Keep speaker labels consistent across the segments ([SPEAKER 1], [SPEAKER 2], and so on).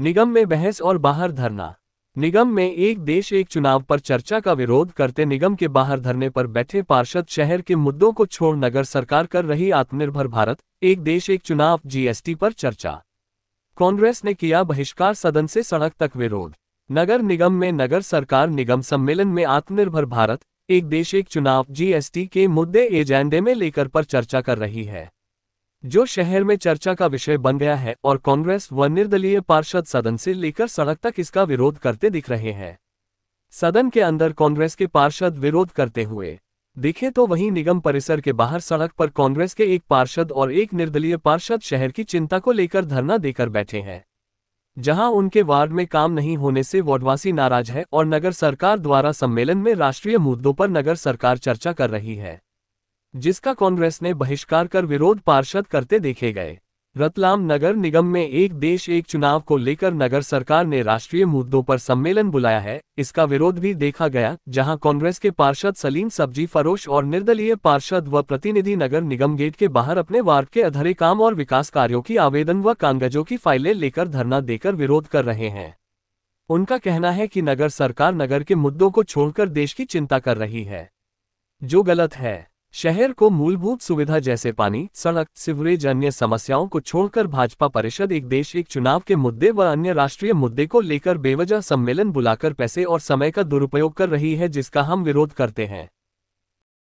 [SPEAKER 1] निगम में बहस और बाहर धरना। निगम में एक देश एक चुनाव पर चर्चा का विरोध करते निगम के बाहर धरने पर बैठे पार्षद शहर के मुद्दों को छोड़ नगर सरकार कर रही आत्मनिर्भर भारत एक देश एक चुनाव जीएसटी पर चर्चा। कांग्रेस ने किया बहिष्कार, सदन से सड़क तक विरोध। नगर निगम में नगर सरकार निगम सम्मेलन में आत्मनिर्भर भारत एक देश एक चुनाव जीएसटी के मुद्दे एजेंडे में लेकर पर चर्चा कर रही है, जो शहर में चर्चा का विषय बन गया है और कांग्रेस व निर्दलीय पार्षद सदन से लेकर सड़क तक इसका विरोध करते दिख रहे हैं। सदन के अंदर कांग्रेस के पार्षद विरोध करते हुए दिखे तो वहीं निगम परिसर के बाहर सड़क पर कांग्रेस के एक पार्षद और एक निर्दलीय पार्षद शहर की चिंता को लेकर धरना देकर बैठे हैं, जहां उनके वार्ड में काम नहीं होने से वार्डवासी नाराज है और नगर सरकार द्वारा सम्मेलन में राष्ट्रीय मुद्दों पर नगर सरकार चर्चा कर रही है, जिसका कांग्रेस ने बहिष्कार कर विरोध पार्षद करते देखे गए। रतलाम नगर निगम में एक देश एक चुनाव को लेकर नगर सरकार ने राष्ट्रीय मुद्दों पर सम्मेलन बुलाया है। इसका विरोध भी देखा गया, जहां कांग्रेस के पार्षद सलीम सब्जी फरोश और निर्दलीय पार्षद व प्रतिनिधि नगर निगम गेट के बाहर अपने वार्ड के अधूरे काम और विकास कार्यों की आवेदन व कागजों की फाइलें लेकर धरना देकर विरोध कर रहे हैं। उनका कहना है कि नगर सरकार नगर के मुद्दों को छोड़कर देश की चिंता कर रही है, जो गलत है। शहर को मूलभूत सुविधा जैसे पानी, सड़क, सीवरेज अन्य समस्याओं को छोड़कर भाजपा परिषद एक देश एक चुनाव के मुद्दे व अन्य राष्ट्रीय मुद्दे को लेकर बेवजह सम्मेलन बुलाकर पैसे और समय का दुरुपयोग कर रही है, जिसका हम विरोध करते हैं।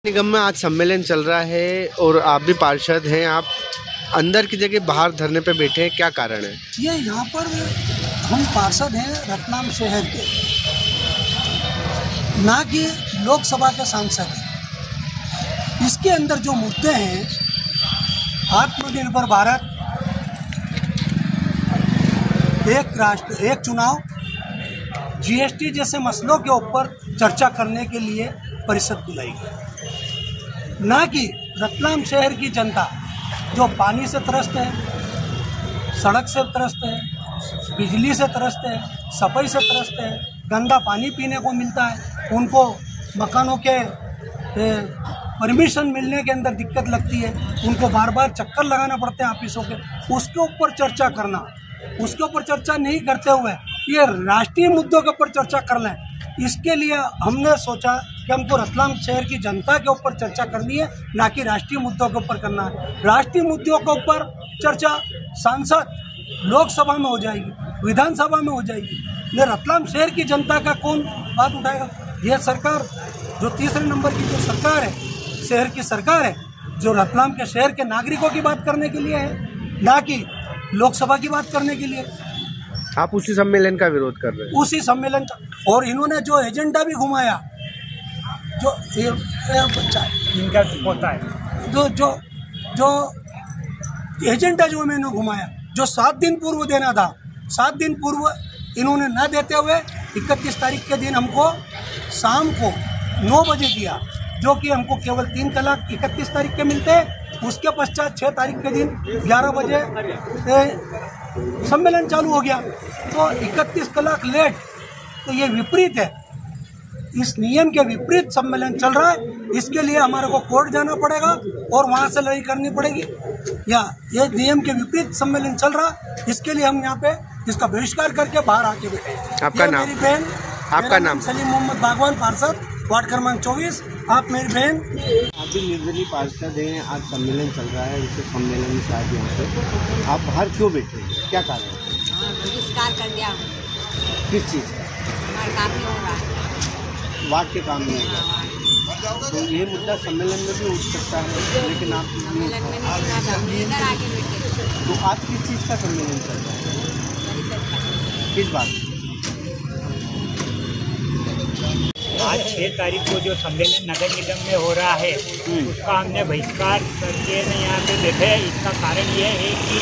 [SPEAKER 2] निगम में आज सम्मेलन चल रहा है और आप भी पार्षद हैं, आप अंदर की जगह बाहर धरने पे बैठे हैं, क्या कारण है?
[SPEAKER 3] ये यहाँ पर हम पार्षद हैं रतलाम शहर के, ना कि लोकसभा के सांसद हैं। इसके अंदर जो मुद्दे हैं, आत्मनिर्भर भारत, एक राष्ट्र एक चुनाव, जीएसटी जैसे मसलों के ऊपर चर्चा करने के लिए परिषद बुलाई गई, ना कि रतलाम शहर की जनता जो पानी से त्रस्त है, सड़क से त्रस्त है, बिजली से त्रस्त है, सफाई से त्रस्त है, गंदा पानी पीने को मिलता है, उनको मकानों के परमिशन मिलने के अंदर दिक्कत लगती है, उनको बार बार चक्कर लगाना पड़ते हैं ऑफिसों के, उसके ऊपर चर्चा करना, उसके ऊपर चर्चा नहीं करते हुए ये राष्ट्रीय मुद्दों के ऊपर चर्चा करना है। इसके लिए हमने सोचा कि हमको रतलाम शहर की जनता के ऊपर चर्चा करनी है, ना कि राष्ट्रीय मुद्दों के ऊपर करना है। राष्ट्रीय मुद्दों के ऊपर चर्चा सांसद लोकसभा में हो जाएगी, विधानसभा में हो जाएगी, ये रतलाम शहर की जनता का कौन बात उठाएगा? यह सरकार जो तीसरे नंबर की जो सरकार है, शहर की सरकार है, जो रतलाम के शहर के नागरिकों की बात करने के लिए है, ना कि लोकसभा की बात करने के लिए।
[SPEAKER 2] आप उसी सम्मेलन का विरोध कर रहे हैं?
[SPEAKER 3] उसी सम्मेलन का, और इन्होंने जो एजेंडा भी घुमाया, जो बच्चा इनका होता है, जो एजेंडा जो मैंने घुमाया, जो 7 दिन पूर्व देना था, 7 दिन पूर्व इन्होंने न देते हुए 31 तारीख के दिन हमको शाम को 9 बजे दिया, जो कि हमको केवल 3 तलाक 31 तारीख के मिलते हैं। उसके पश्चात 6 तारीख के दिन 11 बजे सम्मेलन चालू हो गया, तो 31 तलाक लेट। तो ये विपरीत है, इस नियम के विपरीत सम्मेलन चल रहा है। इसके लिए हमारे को कोर्ट जाना पड़ेगा और वहाँ से लड़ाई करनी पड़ेगी, या ये नियम के विपरीत सम्मेलन चल रहा है, इसके लिए हम यहाँ पे इसका बहिष्कार करके बाहर आके बैठे।
[SPEAKER 2] आपका नाम?
[SPEAKER 3] मेरी बहन,
[SPEAKER 2] आपका नाम?
[SPEAKER 3] सलीम मोहम्मद बागवान, पार्षद वार्ड क्रमांक 24। आप मेरी बहन।
[SPEAKER 2] आप भी निर्दलीय पार्षद हैं, आज सम्मेलन चल रहा है, इस सम्मेलन में शायद यहाँ पे आप बाहर क्यों बैठे हैं, क्या कारण है?
[SPEAKER 4] बहिष्कार कर दिया।
[SPEAKER 2] किस चीज़ का?
[SPEAKER 4] हमारा काम नहीं हो रहा है,
[SPEAKER 2] वार्ड के काम नहीं हो रहा, तो ये मुद्दा सम्मेलन में भी उठ सकता है, लेकिन आप
[SPEAKER 4] सम्मेलन में नहीं सुना था, इधर आके बैठे।
[SPEAKER 2] तो आज किस चीज़ का सम्मेलन चल रहा है, किस बात?
[SPEAKER 5] आज 6 तारीख को जो सम्मेलन नगर निगम में हो रहा है, उसका हमने बहिष्कार करके यहाँ पे बैठे हैं। इसका कारण ये है कि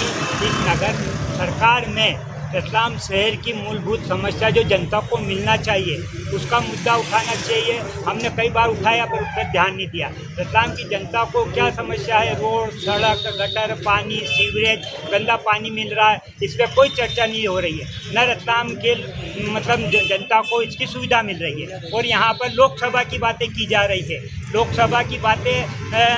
[SPEAKER 5] इस नगर सरकार में रतलाम शहर की मूलभूत समस्या जो जनता को मिलना चाहिए, उसका मुद्दा उठाना चाहिए। हमने कई बार उठाया पर उस पर ध्यान नहीं दिया। रतलाम की जनता को क्या समस्या है, रोड, सड़क, गटर, पानी, सीवरेज, गंदा पानी मिल रहा है, इस पर कोई चर्चा नहीं हो रही है। न रतलाम के मतलब जनता को इसकी सुविधा मिल रही है, और यहाँ पर लोकसभा की बातें की जा रही है। लोकसभा की बातें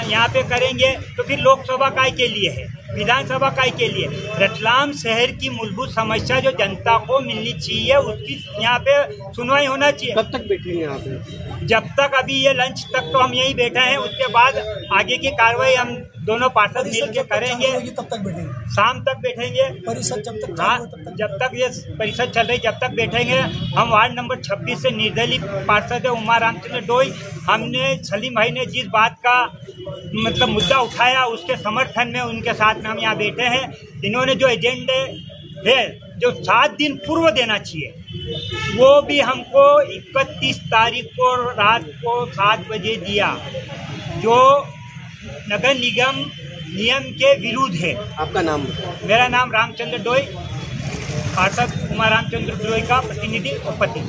[SPEAKER 5] यहाँ पे करेंगे तो फिर लोकसभा काय के लिए है? विधानसभा काय के लिए रतलाम शहर की मूलभूत समस्या जो जनता को मिलनी चाहिए उसकी यहाँ पे सुनवाई होना चाहिए।
[SPEAKER 2] कब तक बैठेंगे यहाँ पे?
[SPEAKER 5] जब तक अभी ये लंच तक तो हम यहीं बैठे हैं, उसके बाद आगे की कार्रवाई हम दोनों पार्षद मिल के करेंगे।
[SPEAKER 3] तब तक बैठेंगे,
[SPEAKER 5] शाम तक बैठेंगे
[SPEAKER 3] परिषद जब तक
[SPEAKER 5] हाँ, जब तक ये परिषद चल रही जब तक बैठेंगे। हम वार्ड नंबर 26 से निर्दलीय पार्षद है उमा रामचंद्र डोई, हमने सलीम भाई ने जिस बात का मतलब मुद्दा उठाया उसके समर्थन में उनके साथ में हम यहाँ बैठे हैं। इन्होंने जो एजेंडे है जो 7 दिन पूर्व देना चाहिए वो भी हमको 31 तारीख को रात को 7 बजे दिया, जो नगर निगम नियम के विरुद्ध है।
[SPEAKER 2] आपका नाम?
[SPEAKER 5] मेरा नाम रामचंद्र डोई, पार्षद उमा रामचंद्र डोई का प्रतिनिधि और पति।